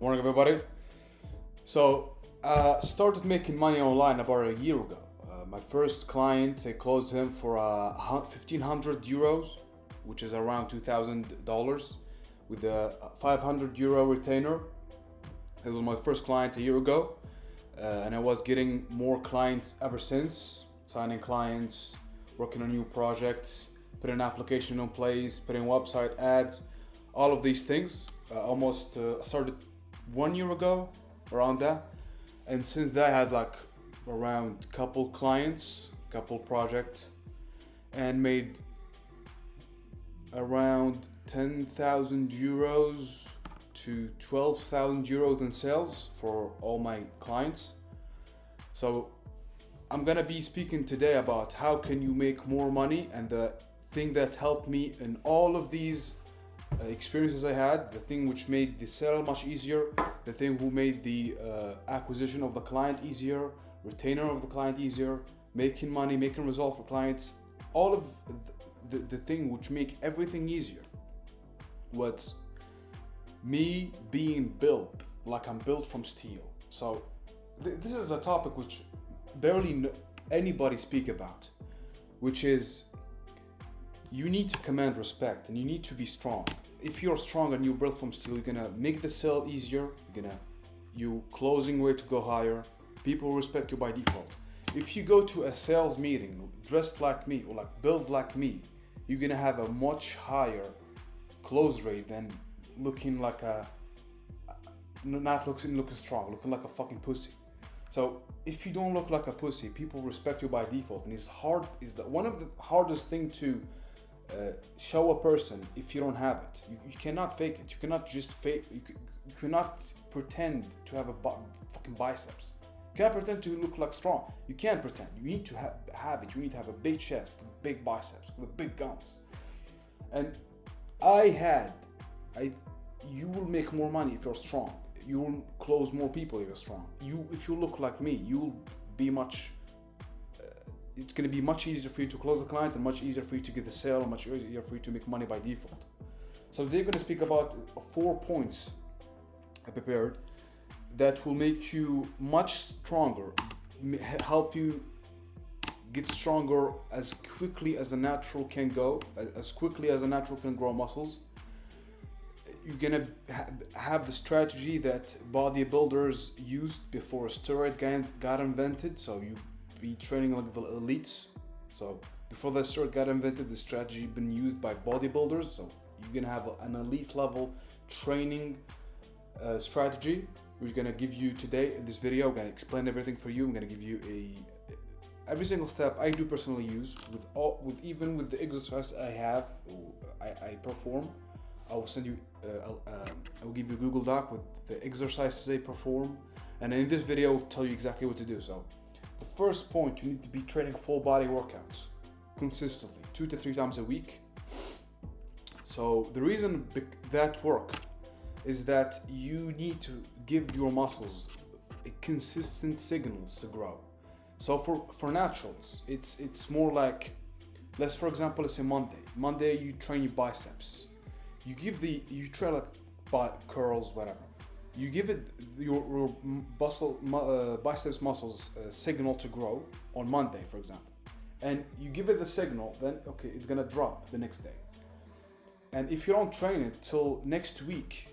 Morning, everybody. Started making money online about a year ago. My first client, I closed him for 1,500 euros, which is around $2,000, with a 500 euro retainer. It was my first client a year ago, and I was getting more clients ever since, signing clients, working on new projects, putting an application in place, putting website ads, all of these things. I started 1 year ago, around that, and since that I had like around couple clients, couple projects, and made around 10,000 euros to 12,000 euros in sales for all my clients. So I'm gonna be speaking today about how can you make more money, and the thing that helped me in all of these experiences I had, the thing which made the sale much easier, the thing who made the acquisition of the client easier, retainer of the client easier, making money, making results for clients, all of the thing which make everything easier was me being built like I'm built from steel. So this is a topic which barely anybody speak about, which is you need to command respect and you need to be strong. If you're strong and you're built from steel, you're gonna make the sale easier, you closing rate to go higher, people respect you by default. If you go to a sales meeting dressed like me or like built like me, you're gonna have a much higher close rate than looking like not looking strong, looking like a fucking pussy. So if you don't look like a pussy, people respect you by default, and one of the hardest thing to show a person if you don't have it. You cannot fake it. You cannot just fake. You cannot pretend to have fucking biceps. You cannot pretend to look like strong. You can't pretend. You need to have it. You need to have a big chest with big biceps, with big guns. And you will make more money if you're strong. You will close more people if you're strong. If you look like me, you'll be it's going to be much easier for you to close the client and much easier for you to get the sale and much easier for you to make money by default. So they're going to speak about 4 points I prepared that will make you much stronger, help you get stronger as quickly as a natural can go, as quickly as a natural can grow muscles. You're gonna have the strategy that bodybuilders used before steroid got invented. So you be training like the elites. So before the steroid got invented, the strategy been used by bodybuilders. So you're gonna have an elite level training strategy. We're gonna give you today in this video. I'm gonna explain everything for you. I'm gonna give you every single step I do personally use even with the exercise I perform. I will send you. I will give you a Google Doc with the exercises I perform, and in this video, I'll tell you exactly what to do. So, the first point, you need to be training full body workouts consistently, 2 to 3 times a week. So the reason that work is that you need to give your muscles consistent signals to grow. So for naturals, it's more like, for example, let's say Monday you train your biceps. You train like curls, whatever. You give it your biceps muscles a signal to grow on Monday, for example, and you give it the signal. Then okay, it's gonna drop the next day. And if you don't train it till next week,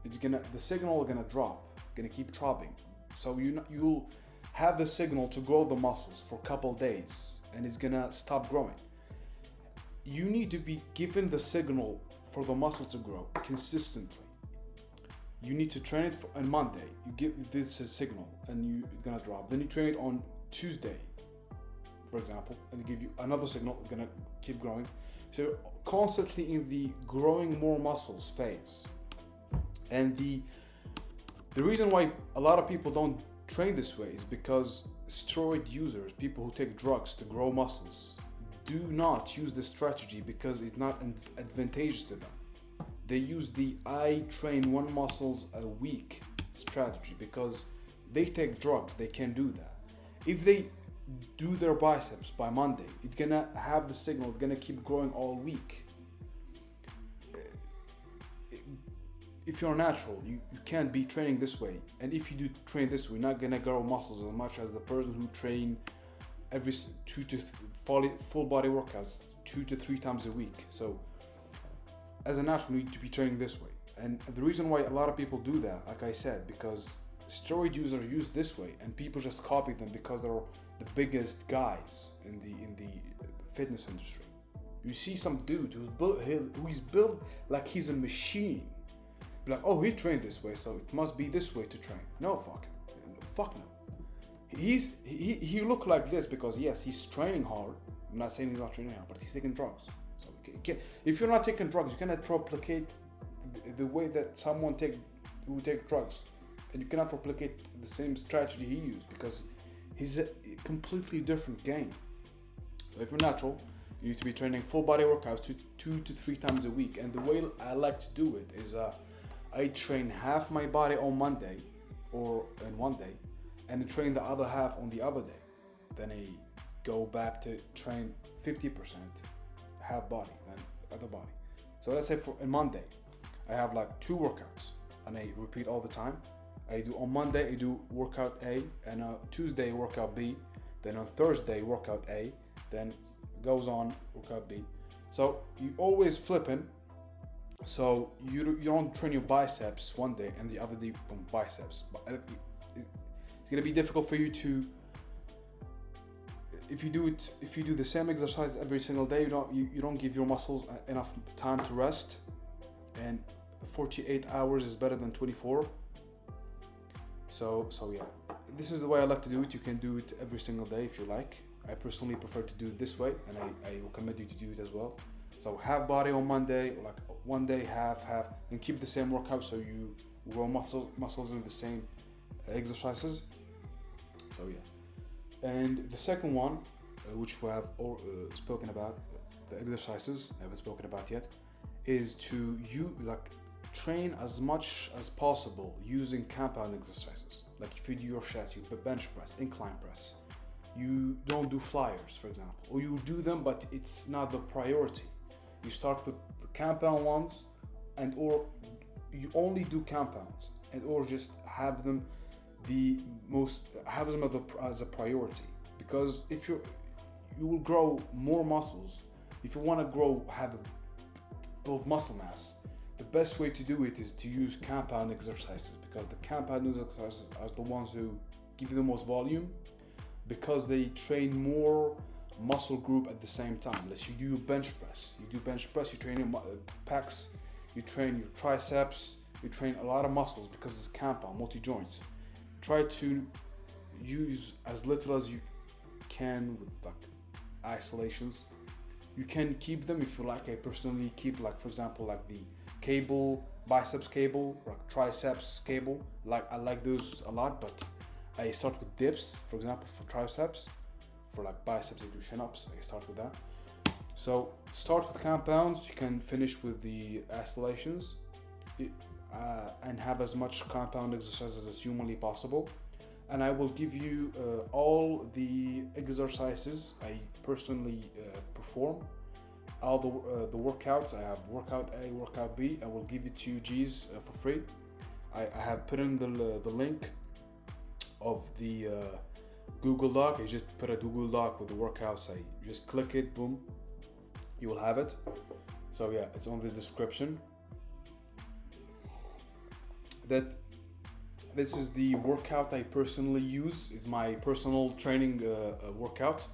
the signal is gonna drop, gonna keep dropping. So you'll have the signal to grow the muscles for a couple days, and it's gonna stop growing. You need to be given the signal for the muscle to grow consistently. You need to train it on Monday. You give this a signal and it's gonna drop. Then you train it on Tuesday, for example, and they give you another signal, it's gonna keep growing. So you're constantly in the growing more muscles phase. And the reason why a lot of people don't train this way is because steroid users, people who take drugs to grow muscles, do not use this strategy because it's not advantageous to them. They use the I train 1 muscles a week strategy because they take drugs, they can do that. If they do their biceps by Monday, it's gonna have the signal, it's gonna keep growing all week. if you're natural, you can't be training this way. And if you do train this way, you're not gonna grow muscles as much as the person who train every full body workouts 2 to 3 times a week. So as a natural, you need to be training this way. And the reason why a lot of people do that, like I said, because steroid users use this way, and people just copy them because they're the biggest guys in the fitness industry. You see some dude who's built like he's a machine. Be like, oh, he trained this way, so it must be this way to train. No, fuck no. He look like this because yes, he's training hard. I'm not saying he's not training hard, but he's taking drugs. So if you're not taking drugs, you cannot replicate the way that someone who take drugs, and you cannot replicate the same strategy he used because he's a completely different game. So if you're natural, you need to be training full body workouts 2 to 3 times a week. And the way I like to do it is I train half my body on Monday or in one day, and train the other half on the other day. Then I go back to train 50% half body, then other body. So let's say in Monday, I have like 2 workouts, and I repeat all the time. I do on Monday, I do workout A, and on Tuesday workout B, then on Thursday workout A, then goes on workout B. So you always flipping. So you don't train your biceps one day and the other day on biceps. It's gonna be difficult for you to. If you do the same exercise every single day, you don't give your muscles enough time to rest. And 48 hours is better than 24. So yeah, this is the way I like to do it. You can do it every single day if you like. I personally prefer to do it this way, and I recommend you to do it as well. So half body on Monday, like one day half, and keep the same workout so you grow muscles in the same exercises. So yeah, and the second one, which we have spoken about, the exercises I haven't spoken about yet, is to train as much as possible using compound exercises. Like if you do your chest, you bench press, incline press. You don't do flyers, for example, or you do them, but it's not the priority. You start with the compound ones, or you only do compounds, or just have them as a priority. Because if you will grow more muscles, if you want to build muscle mass, the best way to do it is to use compound exercises, because the compound exercises are the ones who give you the most volume, because they train more muscle group at the same time. Let's say you do bench press. You train your pecs, you train your triceps, you train a lot of muscles because it's compound, multi-joints. Try to use as little as you can with like isolations. You can keep them if you like. I personally keep, like, for example, like the cable, biceps cable, like triceps cable. Like I like those a lot, but I start with dips, for example, for triceps. For like biceps, I do chin-ups. I start with that. So start with compounds. You can finish with the isolations, and have as much compound exercises as humanly possible. And I will give you all the exercises I personally perform. All the workouts. I have workout A, workout B. I will give it to you G's for free. I have put in the link of the Google Doc. I just put a Google Doc with the workouts. I just click it, boom, you will have it. So yeah, it's on the description. This is the workout I personally use. It's my personal training workout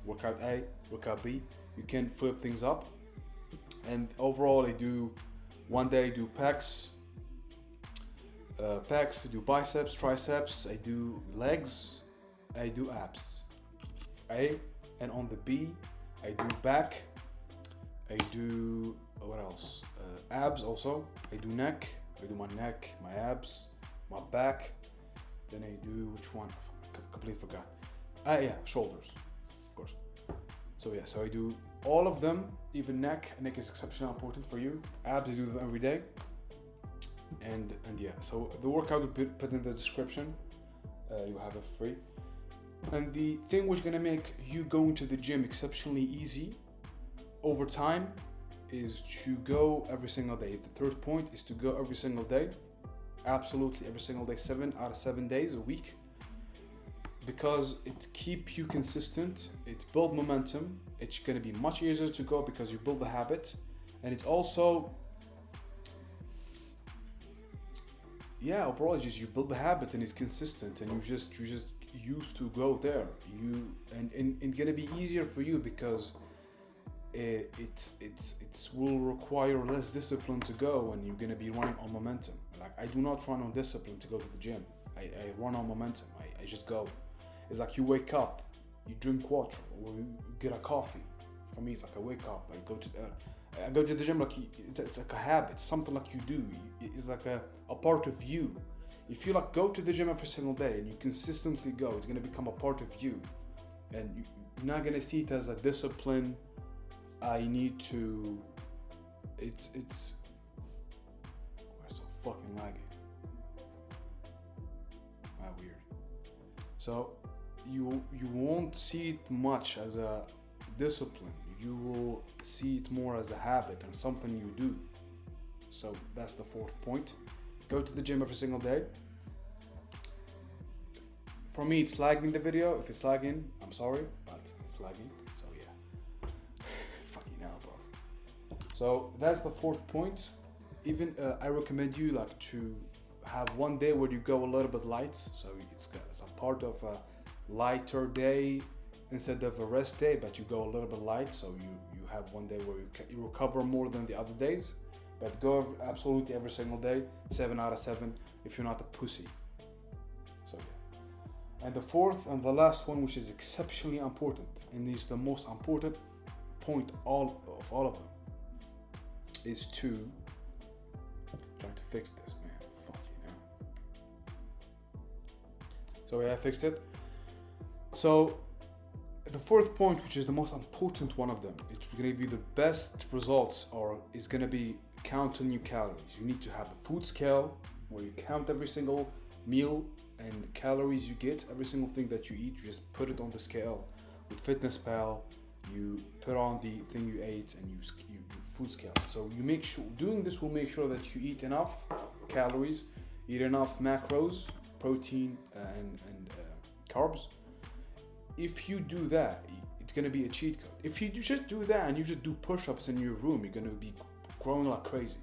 A, workout B. You can flip things up. And overall, I do one day I do pecs, I do biceps, triceps, I do legs, I do abs. A, and on the B, I do back, I do what else? Abs also. I do neck. I do my neck, my abs, my back. Then I do which one? I completely forgot. Yeah, shoulders, of course. So yeah, so I do all of them, even neck. Neck is exceptionally important for you. Abs, I do them every day. And yeah, so the workout will be put in the description. You have it free. And the thing which is gonna make you going to the gym exceptionally easy over time is to go every single day. The third point is to go every single day. absolutely every single day, 7 out of 7 days a week, because it keep you consistent, it build momentum, it's gonna be much easier to go because you build the habit, and it's also, yeah, overall just you build the habit and it's consistent, and you just used to go there. And gonna be easier for you because it will require less discipline to go, and you're gonna be running on momentum. Like, I do not run on discipline to go to the gym. I run on momentum. I just go. It's like you wake up, you drink water, or you get a coffee. For me, it's like I wake up, I go to the gym, like it's like a habit, something like you do. It's like a part of you. If you like go to the gym every single day and you consistently go, it's gonna become a part of you, and you're not gonna see it as a discipline. I need to. It's. Where's so fucking lagging? Weird. So you won't see it much as a discipline. You will see it more as a habit and something you do. So that's the fourth point. Go to the gym every single day. For me, it's lagging the video. If it's lagging, I'm sorry, but it's lagging. So yeah, fucking hell, bro. So that's the fourth point. Even I recommend you like to have one day where you go a little bit light. So it's a part of a lighter day instead of a rest day, but you go a little bit light. So you have one day where you recover more than the other days. But go absolutely every single day, 7 out of 7, if you're not a pussy. So yeah. And the fourth and the last one, which is exceptionally important, and is the most important point of all of them, is to try to fix this, man. Fuck you now. So yeah, I fixed it. So the fourth point, which is the most important one of them, it's gonna give you the best results, or is gonna be counting your calories. You need to have a food scale where you count every single meal and calories you get, every single thing that you eat. You just put it on the scale. With FitnessPal, you put on the thing you ate and you food scale. So you make sure doing this will make sure that you eat enough calories, eat enough macros, protein and carbs. If you do that, it's gonna be a cheat code. If you just do that and you just do push-ups in your room, you're gonna be growing like crazy.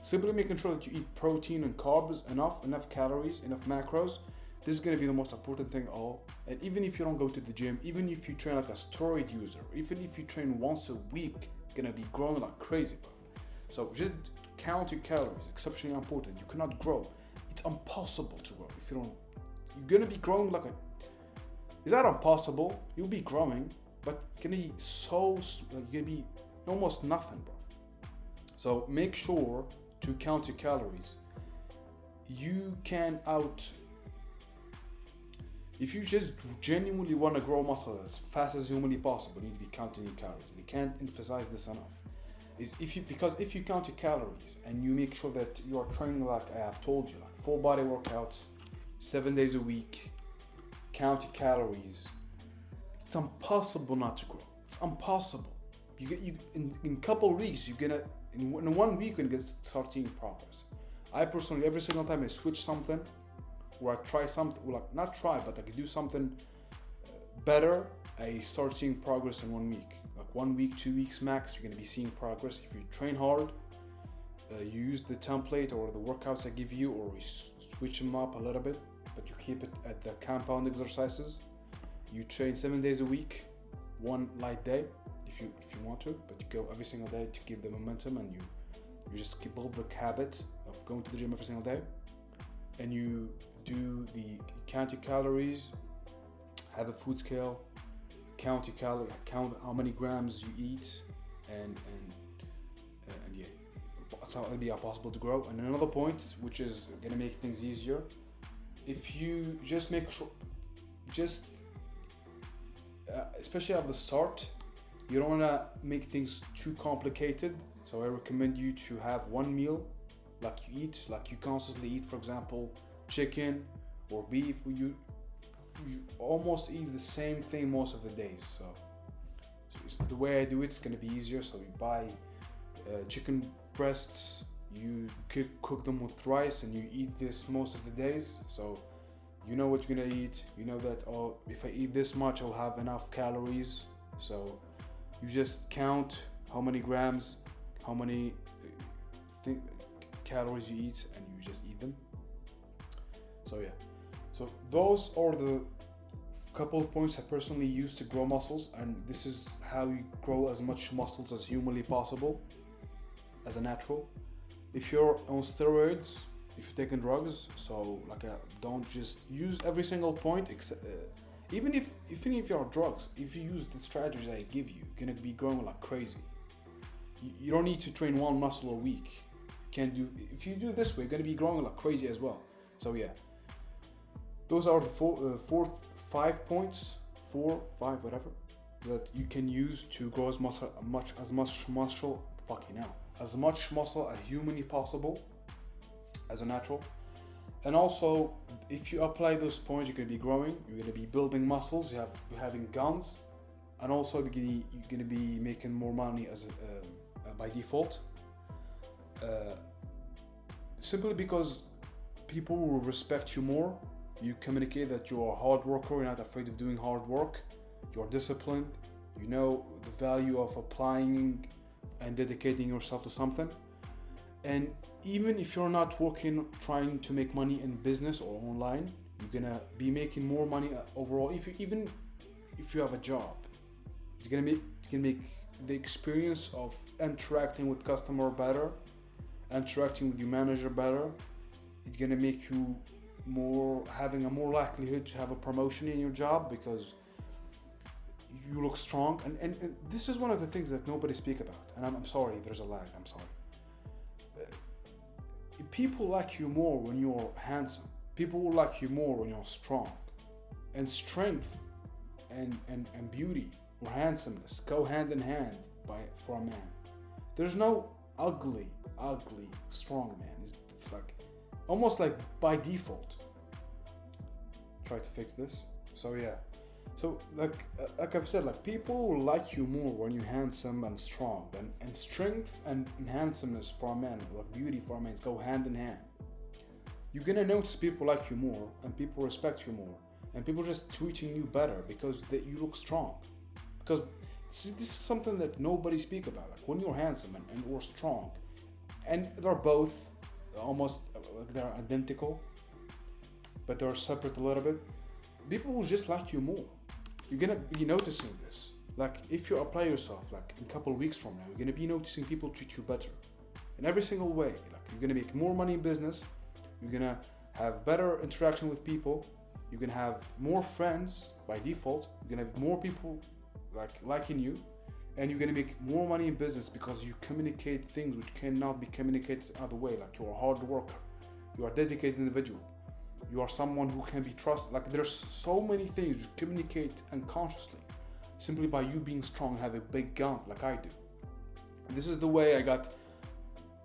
Simply making sure that you eat protein and carbs, enough calories, enough macros. This is gonna be the most important thing all. And even if you don't go to the gym, even if you train like a steroid user, even if you train once a week, you're gonna be growing like crazy, bro. So just count your calories, exceptionally important. You cannot grow. It's impossible to grow if you don't. You're gonna be growing like a. Is that impossible? You'll be growing, but you're gonna be you're gonna be almost nothing, bro. So make sure to count your calories. You can if you just genuinely want to grow muscle as fast as humanly possible, you need to be counting your calories. And I can't emphasize this enough. Because if you count your calories and you make sure that you are training like I have told you, like full body workouts, 7 days a week, count your calories, it's impossible not to grow. It's impossible. In a couple of weeks, you're gonna. In 1 week, you're gonna start seeing progress. I personally, every single time I switch something, or I try something, well, like not try, but I can do something better, I start seeing progress in 1 week. Like 1 week, 2 weeks max, you're gonna be seeing progress. If you train hard, you use the template or the workouts I give you, or you switch them up a little bit, but you keep it at the compound exercises. You train 7 days a week, one light day. If you want to, but you go every single day to give the momentum, and you just build the habit of going to the gym every single day, and you count your calories, have a food scale, count how many grams you eat, and yeah, that's how it'll be possible to grow. And another point, which is gonna make things easier, if you just make sure, especially at the start, you don't want to make things too complicated. So I recommend you to have one meal like you constantly eat, for example, chicken or beef. You almost eat the same thing most of the days. So the way I do it's going to be easier. So you buy chicken breasts, You cook them with rice and you eat this most of the days. So you know what you're gonna eat. You know that, oh, if I eat this much, I'll have enough calories. So you just count how many grams, how many calories you eat, and you just eat them. So yeah, so those are the couple of points I personally use to grow muscles, and this is how you grow as much muscles as humanly possible as a natural. If you're on steroids, if you're taking drugs, so like don't just use every single point, except even if you're on drugs, if you use the strategies I give you, you're gonna be growing like crazy. You don't need to train one muscle a week. Can't do, if you do this way, you're gonna be growing like crazy as well. So yeah, those are the five points, whatever, that you can use to grow as much muscle as humanly possible as a natural. And also, if you apply those points, you're gonna be growing, you're gonna be building muscles, you're having guns, and also you're gonna be making more money as by default. Simply because people will respect you more. You communicate that you're a hard worker, you're not afraid of doing hard work, you're disciplined, you know the value of applying and dedicating yourself to something. And even if you're not trying to make money in business or online, you're gonna be making more money overall. Even if you have a job, it's gonna make the experience of interacting with customer better, interacting with your manager better. It's gonna make you having a more likelihood to have a promotion in your job because you look strong. And this is one of the things that nobody speak about. And I'm sorry, there's a lag. I'm sorry. People like you more when you're handsome. People will like you more when you're strong. And strength and beauty or handsomeness go hand in hand for a man. There's no ugly, strong man. It's like almost like by default. Try to fix this. So yeah. So like I've said, like people will like you more when you're handsome and strong, and strength and handsomeness for a man, like beauty for a man, go hand in hand. You're gonna notice people like you more, and people respect you more, and people just treating you better because you look strong. Because this is something that nobody speak about. Like when you're handsome and or strong, and they're both almost like they're identical, but they're separate a little bit. People will just like you more. You're gonna be noticing this. Like if you apply yourself, like in a couple of weeks from now, you're gonna be noticing people treat you better in every single way. Like you're gonna make more money in business. You're gonna have better interaction with people. You're gonna have more friends by default. You're gonna have more people liking you, and you're gonna make more money in business because you communicate things which cannot be communicated other way. Like you're a hard worker. You are a dedicated individual. You are someone who can be trusted. Like there's so many things you communicate unconsciously simply by you being strong and having big guns like I do. And this is the way I got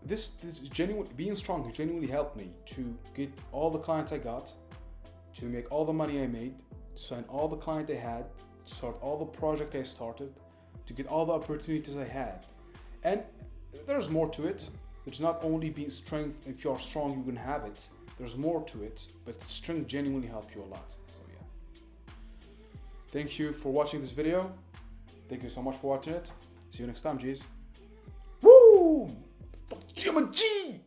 this genuine being strong genuinely helped me to get all the clients I got, to make all the money I made, to sign all the clients I had, to start all the project I started, to get all the opportunities I had. And there's more to it. It's not only being strength. If you're strong, you can have it. There's more to it, but strength genuinely helps you a lot. So yeah. Thank you for watching this video. Thank you so much for watching it. See you next time, G's. Woo! Fuck Jimmy G!